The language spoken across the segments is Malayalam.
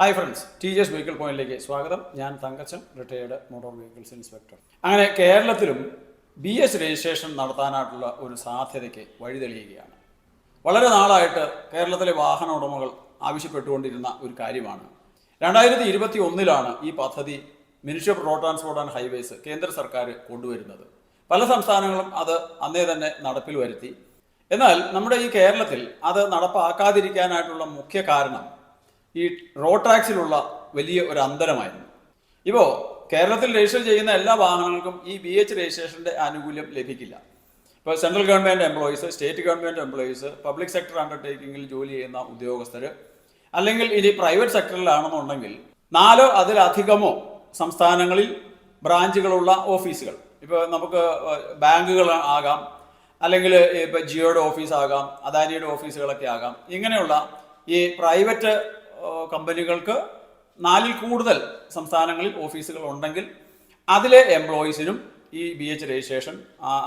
ഹായ് ഫ്രണ്ട്സ്, TJS വെഹിക്കിൾ പോയിന്റിലേക്ക് സ്വാഗതം. ഞാൻ Thankachan, retired motor vehicles inspector. അങ്ങനെ കേരളത്തിലും BS രജിസ്ട്രേഷൻ നടത്താനായിട്ടുള്ള ഒരു സാധ്യതയ്ക്ക് വഴിതെളിയുകയാണ്. വളരെ നാളായിട്ട് കേരളത്തിലെ വാഹന ഉടമകൾ ആവശ്യപ്പെട്ടുകൊണ്ടിരുന്ന ഒരു കാര്യമാണ്. 2021 ഈ പദ്ധതി ministry of road transport and highways കേന്ദ്ര സർക്കാർ കൊണ്ടുവരുന്നത്. പല സംസ്ഥാനങ്ങളും അത് അന്നേ തന്നെ നടപ്പിൽ വരുത്തി. എന്നാൽ നമ്മുടെ ഈ കേരളത്തിൽ അത് നടപ്പാക്കാതിരിക്കാനായിട്ടുള്ള മുഖ്യ കാരണം ഈ റോഡ് ടാക്സിലുള്ള വലിയ ഒരു അന്തരമായിരുന്നു. ഇപ്പോൾ കേരളത്തിൽ രജിസ്റ്റർ ചെയ്യുന്ന എല്ലാ വാഹനങ്ങൾക്കും ഈ BH രജിസ്ട്രേഷൻ്റെ ആനുകൂല്യം ലഭിക്കില്ല. ഇപ്പോൾ central government employees, state government employees, public sector അണ്ടർടേക്കിങ്ങിൽ ജോലി ചെയ്യുന്ന ഉദ്യോഗസ്ഥർ, അല്ലെങ്കിൽ ഇനി പ്രൈവറ്റ് സെക്ടറിലാണെന്നുണ്ടെങ്കിൽ 4 അതിലധികമോ സംസ്ഥാനങ്ങളിൽ ബ്രാഞ്ചുകളുള്ള ഓഫീസുകൾ, ഇപ്പോൾ നമുക്ക് ബാങ്കുകൾ ആകാം, അല്ലെങ്കിൽ ഇപ്പോൾ ജിയോയുടെ ഓഫീസാകാം, അദാനിയുടെ ഓഫീസുകളൊക്കെ ആകാം. ഇങ്ങനെയുള്ള ഈ പ്രൈവറ്റ് കമ്പനികൾക്ക് 4ൽ കൂടുതൽ സംസ്ഥാനങ്ങളിൽ ഓഫീസുകൾ ഉണ്ടെങ്കിൽ അതിലെ എംപ്ലോയീസിനും ഈ BH രജിസ്ട്രേഷൻ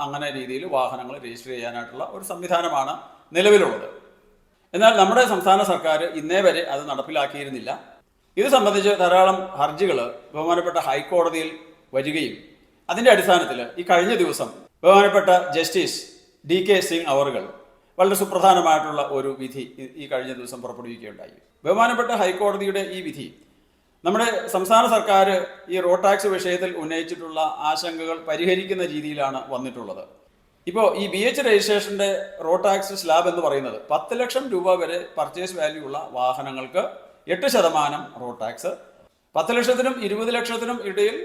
അങ്ങനെ രീതിയിൽ വാഹനങ്ങൾ രജിസ്റ്റർ ചെയ്യാനായിട്ടുള്ള ഒരു സംവിധാനമാണ് നിലവിലുള്ളത്. എന്നാൽ നമ്മുടെ സംസ്ഥാന സർക്കാർ ഇന്നേ വരെ അത് നടപ്പിലാക്കിയിരുന്നില്ല. ഇത് സംബന്ധിച്ച് ധാരാളം ഹർജികൾ ബഹുമാനപ്പെട്ട ഹൈക്കോടതിയിൽ വരികയും അതിൻ്റെ അടിസ്ഥാനത്തിൽ ഈ കഴിഞ്ഞ ദിവസം ബഹുമാനപ്പെട്ട ജസ്റ്റിസ് DK സിംഗ് അവറുകൾ വളരെ സുപ്രധാനമായിട്ടുള്ള ഒരു വിധി ഈ കഴിഞ്ഞ ദിവസം പുറപ്പെടുവിക്കുകയുണ്ടായി. ബഹുമാനപ്പെട്ട ഹൈക്കോടതിയുടെ ഈ വിധി നമ്മുടെ സംസ്ഥാന സർക്കാർ ഈ റോഡ് ടാക്സ് വിഷയത്തിൽ ഉന്നയിച്ചിട്ടുള്ള ആശങ്കകൾ പരിഹരിക്കുന്ന രീതിയിലാണ് വന്നിട്ടുള്ളത്. ഇപ്പോൾ ഈ BH രജിസ്ട്രേഷൻ്റെ റോഡ് ടാക്സ് സ്ലാബ് എന്ന് പറയുന്നത് 10 ലക്ഷം രൂപ വരെ പർച്ചേസ് വാല്യൂ ഉള്ള വാഹനങ്ങൾക്ക് 8% റോഡ് ടാക്സ്, 10 ലക്ഷത്തിനും 20 ലക്ഷത്തിനും ഇടയിൽ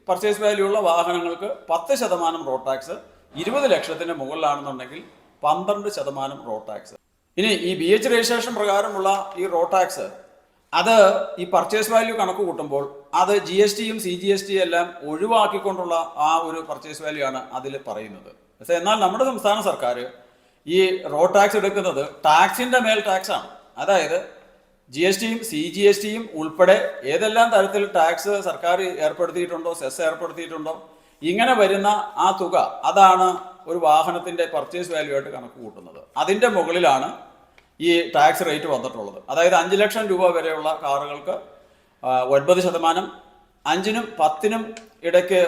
പർച്ചേസ് വാല്യൂ ഉള്ള വാഹനങ്ങൾക്ക് 10% റോഡ് ടാക്സ്, 20 ലക്ഷത്തിന് മുകളിലാണെന്നുണ്ടെങ്കിൽ 12% റോഡ് ടാക്സ്. ഇനി ഈ BH രജിസ്ട്രേഷൻ പ്രകാരമുള്ള ഈ റോഡ് ടാക്സ് അത് ഈ പർച്ചേസ് വാല്യൂ കണക്ക് കൂട്ടുമ്പോൾ അത് GSTയും CGST എല്ലാം ഒഴിവാക്കിക്കൊണ്ടുള്ള ആ ഒരു പർച്ചേസ് വാല്യൂ ആണ് അതിൽ പറയുന്നത്. പക്ഷേ എന്നാൽ നമ്മുടെ സംസ്ഥാന സർക്കാർ ഈ റോഡ് ടാക്സ് എടുക്കുന്നത് ടാക്സിൻ്റെ മേൽ ടാക്സ് ആണ്. അതായത് GSTയും CGSTയും ഉൾപ്പെടെ ഏതെല്ലാം തരത്തിൽ ടാക്സ് സർക്കാർ ഏർപ്പെടുത്തിയിട്ടുണ്ടോ, സെസ് ഏർപ്പെടുത്തിയിട്ടുണ്ടോ, ഇങ്ങനെ വരുന്ന ആ തുക അതാണ് ഒരു വാഹനത്തിൻ്റെ പർച്ചേസ് വാല്യൂ ആയിട്ട് കണക്ക് കൂട്ടുന്നത്. അതിൻ്റെ മുകളിലാണ് ഈ ടാക്സ് റേറ്റ് വന്നിട്ടുള്ളത്. അതായത് 5 ലക്ഷം രൂപ വരെയുള്ള കാറുകൾക്ക് 9%, 5നും 10നും ഇടയ്ക്ക്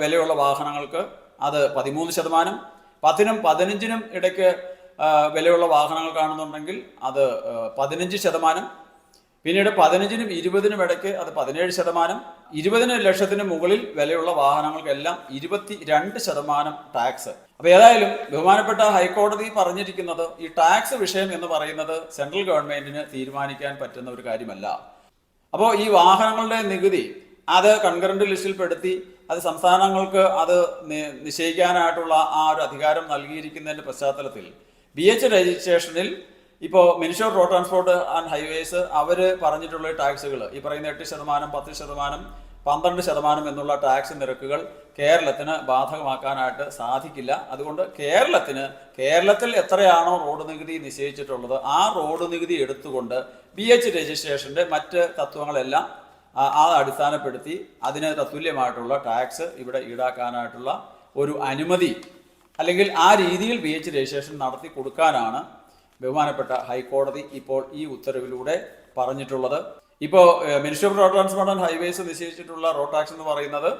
വിലയുള്ള വാഹനങ്ങൾക്ക് അത് 13%, 10നും 15നും ഇടയ്ക്ക് വിലയുള്ള വാഹനങ്ങൾക്കാണെന്നുണ്ടെങ്കിൽ അത് 15%, പിന്നീട് 15നും 20നും ഇടയ്ക്ക് അത് 17%, 20 ലക്ഷത്തിന് മുകളിൽ വിലയുള്ള വാഹനങ്ങൾക്കെല്ലാം 22% ടാക്സ്. അപ്പോൾ ഏതായാലും ബഹുമാനപ്പെട്ട ഹൈക്കോടതി പറഞ്ഞിരിക്കുന്നത് ഈ ടാക്സ് വിഷയം എന്ന് പറയുന്നത് സെൻട്രൽ ഗവൺമെന്റിന് തീരുമാനിക്കാൻ പറ്റുന്ന ഒരു കാര്യമല്ല. അപ്പോൾ ഈ വാഹനങ്ങളുടെ നികുതി അത് കൺകറന്റ് ലിസ്റ്റിൽ പെടുത്തി അത് സംസ്ഥാനങ്ങൾക്ക് അത് നിശ്ചയിക്കാനായിട്ടുള്ള ആ ഒരു അധികാരം നൽകിയിരിക്കുന്നതിൻ്റെ പശ്ചാത്തലത്തിൽ BH രജിസ്ട്രേഷനിൽ ഇപ്പോൾ ministry of road transport and highways അവർ പറഞ്ഞിട്ടുള്ള ടാക്സുകൾ ഈ പറയുന്ന 8%, 10%, 12% എന്നുള്ള ടാക്സ് നിരക്കുകൾ കേരളത്തിന് ബാധകമാക്കാനായിട്ട് സാധിക്കില്ല. അതുകൊണ്ട് കേരളത്തിൽ എത്രയാണോ റോഡ് നികുതി നിശ്ചയിച്ചിട്ടുള്ളത് ആ റോഡ് നികുതി എടുത്തുകൊണ്ട് BH രജിസ്ട്രേഷൻ്റെ മറ്റ് തത്വങ്ങളെല്ലാം അടിസ്ഥാനപ്പെടുത്തി അതിന് തത്തുല്യമായിട്ടുള്ള ടാക്സ് ഇവിടെ ഈടാക്കാനായിട്ടുള്ള ഒരു അനുമതി അല്ലെങ്കിൽ ആ രീതിയിൽ BH രജിസ്ട്രേഷൻ നടത്തി കൊടുക്കാനാണ് ബഹുമാനപ്പെട്ട ഹൈക്കോടതി ഇപ്പോൾ ഈ ഉത്തരവിലൂടെ പറഞ്ഞിട്ടുള്ളത്. ഇപ്പോൾ ministry of road transport and highways നിശ്ചയിച്ചിട്ടുള്ള റോഡ് ടാക്സ് എന്ന് പറയുന്നത്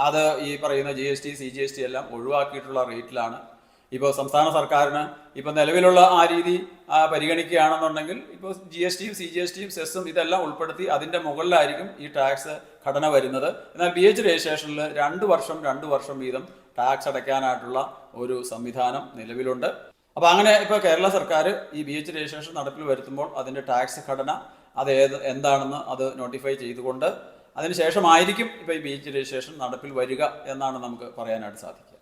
അത് ഈ പറയുന്ന GST, CGST എല്ലാം ഒഴിവാക്കിയിട്ടുള്ള റേറ്റിലാണ്. ഇപ്പോൾ സംസ്ഥാന സർക്കാരിന് ഇപ്പോൾ നിലവിലുള്ള ആ രീതി പരിഗണിക്കുകയാണെന്നുണ്ടെങ്കിൽ ഇപ്പോൾ GSTയും CGSTയും സെസ്സും ഇതെല്ലാം ഉൾപ്പെടുത്തി അതിൻ്റെ മുകളിലായിരിക്കും ഈ ടാക്സ് ഘടന വരുന്നത്. എന്നാൽ BH രജിസ്ട്രേഷനിൽ 2 വർഷം വീതം ടാക്സ് അടയ്ക്കാനായിട്ടുള്ള ഒരു സംവിധാനം നിലവിലുണ്ട്. അപ്പോൾ അങ്ങനെ ഇപ്പോൾ കേരള സർക്കാർ ഈ BH രജിസ്ട്രേഷൻ നടപ്പിൽ വരുത്തുമ്പോൾ അതിൻ്റെ ടാക്സ് ഘടന അത് എന്താണെന്ന് അത് നോട്ടിഫൈ ചെയ്തുകൊണ്ട് അതിനുശേഷമായിരിക്കും ഇപ്പോൾ ഈ BH രജിസ്ട്രേഷൻ നടപ്പിൽ വരിക എന്നാണ് നമുക്ക് പറയാനായിട്ട് സാധിക്കുക.